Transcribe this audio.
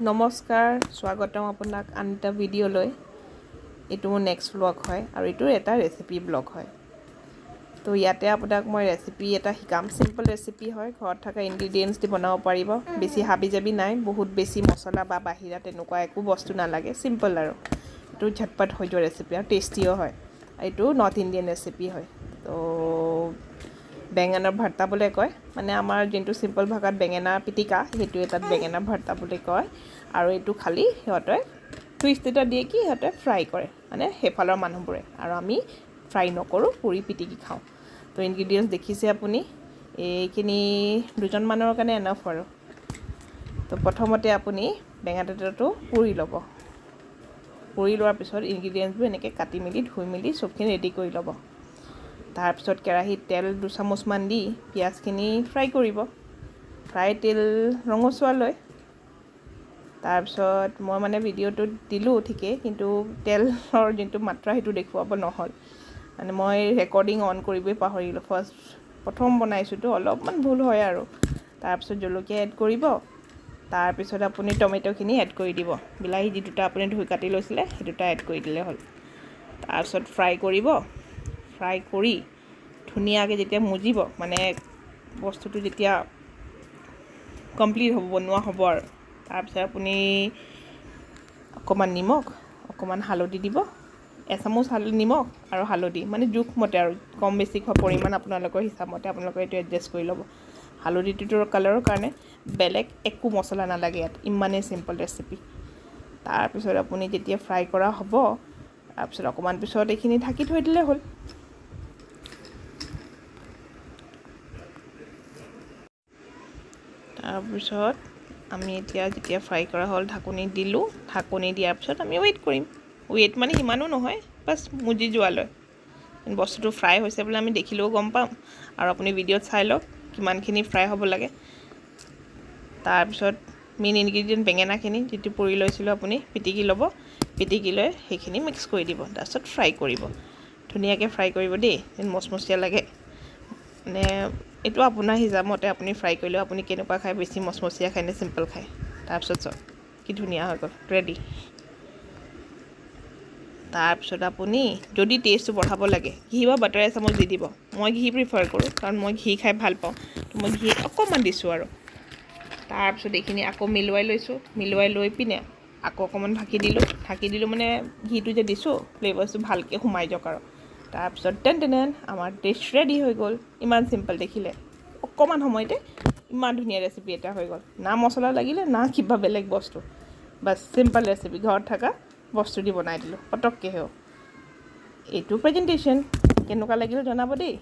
নমস্কাৰ স্বাগতম আপোনাক আন এটা ভিডিঅ'লৈ এইটো মোৰ নেক্সট ব্লগ হয় আৰু এইটো এটা ৰেচিপি ব্লগ হয় তো ইয়াতে আপোনাক মই ৰেচিপি এটা শিকাম সিম্পল ৰেচিপি হয় ঘৰত থকা ইনগ্ৰেডিয়েন্টছ দি বনাব পাৰিব বেছি হাবি জাবি নাই বহুত বেছি মছলা বা বাহিৰা তেনেকুৱা একো বস্তু নালাগে সিম্পল আৰু এইটো ঝটপট হৈ যোৱা ৰেচিপি আৰু টেষ্টিও হয় এইটো নৰ্থ ইণ্ডিয়ান ৰেচিপি হয় তো বেঙেনাৰ ভৰ্তা বুলি কয় মানে আমাৰ যোনটো সিম্পল ভাষাত বেঙেনা পিটিকা সেইটো এটা বেঙেনা ভৰ্তা বুলি কয় আৰু এইটো খালি সিহঁতে টুইষ্ট এটা দিয়ে কি সিহঁতে ফ্ৰাই কৰে মানে হেফালৰ মানুহবোৰে আৰু আমি ফ্ৰাই নকৰোঁ পুৰি পিটিকি খাওঁ তো ইনগ্ৰেডিয়েন্টছ দেখিছে আপুনি এইখিনি দুজন মানুহৰ কাৰণে এনাফ আৰু তো প্ৰথমতে আপুনি বেঙেনাটো পুৰি ল'ব পুৰি লোৱাৰ পিছত ইনগ্ৰেডিয়েন্টছবোৰ এনেকৈ কাটি মেলি ধুই মেলি চবখিনি ৰেডি কৰি ল'ব তাৰপিছত কেৰাহীত তেল 2 চামুচমান দি পিঁয়াজখিনি ফ্ৰাই কৰিব ফ্ৰাই তেল ৰঙচুৱালৈ তাৰপিছত মই মানে ভিডিঅ'টোত দিলোঁ ঠিকেই কিন্তু তেলৰ যোনটো মাত্ৰা সেইটো দেখুৱাব নহ'ল মানে মই ৰেকৰ্ডিং অন কৰিবই পাহৰিলোঁ প্ৰথম বনাইছোঁতো অলপমান ভুল হয় আৰু তাৰপিছত জলকীয়া এড কৰিব তাৰপিছত আপুনি টমেটোখিনি এড কৰি দিব বিলাহী যি দুটা আপুনি ধুই কাটি লৈছিলে সেই দুটা এড কৰি দিলে হ'ল তাৰপিছত ফ্ৰাই কৰিব ফ্ৰাই কৰি ধুনীয়াকৈ যেতিয়া মুজিব মানে বস্তুটো যেতিয়া কমপ্লিট হ'ব বনোৱা হ'ব আৰু তাৰপিছত আপুনি অকণমান নিমখ অকণমান হালধি দিব এচামুচ নিমখ আৰু হালধি মানে জোখমতে আৰু কম বেছি খোৱা পৰিমাণ আপোনালোকৰ হিচাপমতে আপোনালোকে এইটো এডজাষ্ট কৰি ল'ব হালধিটোৰ কালাৰৰ কাৰণে বেলেগ একো মছলা নালাগে ইয়াত ইমানেই চিম্পল ৰেচিপি তাৰপিছত আপুনি যেতিয়া ফ্ৰাই কৰা হ'ব তাৰপিছত অকণমান পিছত এইখিনি ঢাকি থৈ দিলে হ'ল তাৰপিছত আমি এতিয়া যেতিয়া ফ্ৰাই কৰা হ'ল ঢাকনি দিলোঁ ঢাকনি দিয়াৰ পিছত আমি ৱেইট কৰিম ৱেইট মানে সিমানো নহয় বাছ মুজি যোৱালৈ বস্তুটো ফ্ৰাই হৈছে বুলি আমি দেখিলেও গম পাম আৰু আপুনি ভিডিঅ'ত চাই লওক কিমানখিনি ফ্ৰাই হ'ব লাগে তাৰপিছত মেইন ইনগ্ৰেডিয়েণ্ট বেঙেনাখিনি যিটো পুৰি লৈছিলোঁ আপুনি পিটিকি ল'ব পিটিকি লৈ সেইখিনি মিক্স কৰি দিব তাৰপিছত ফ্ৰাই কৰিব ধুনীয়াকৈ ফ্ৰাই কৰিব দেই মচমচীয়া লাগে মানে এইটো আপোনাৰ হিচাপমতে আপুনি ফ্ৰাই কৰিলেও আপুনি কেনেকুৱা খায় বেছি মচমচীয়া খায় নে চিম্পল খায় তাৰপিছত চাওক কি ধুনীয়া হৈ গ'ল ৰেডি তাৰপিছত আপুনি যদি টেষ্টটো বঢ়াব লাগে ঘি বা বাটাৰ এচামুচ দি দিব মই ঘি প্ৰিফাৰ কৰোঁ কাৰণ মই ঘি খাই ভাল পাওঁ তো মই ঘি অকণমান দিছোঁ আৰু তাৰপিছত এইখিনি আকৌ মিলুৱাই লৈছোঁ মিলুৱাই লৈ পিনে আকৌ অকণমান ঢাকি দিলোঁ মানে ঘিটো যে দিছোঁ ফ্লেভাৰ্ছটো ভালকৈ সোমাই যাওক আৰু তাৰপিছত টেন আমাৰ ডিছ ৰেডি হৈ গ'ল ইমান চিম্পল দেখিলে অকণমান সময়তে ইমান ধুনীয়া ৰেচিপি এটা হৈ গ'ল না মছলা লাগিলে না কিবা বেলেগ বস্তু বাছ চিম্পল ৰেচিপি ঘৰত থকা বস্তু দি বনাই দিলোঁ পটককৈ এইটো প্ৰেজেণ্টেশ্যন কেনেকুৱা লাগিল জনাব দেই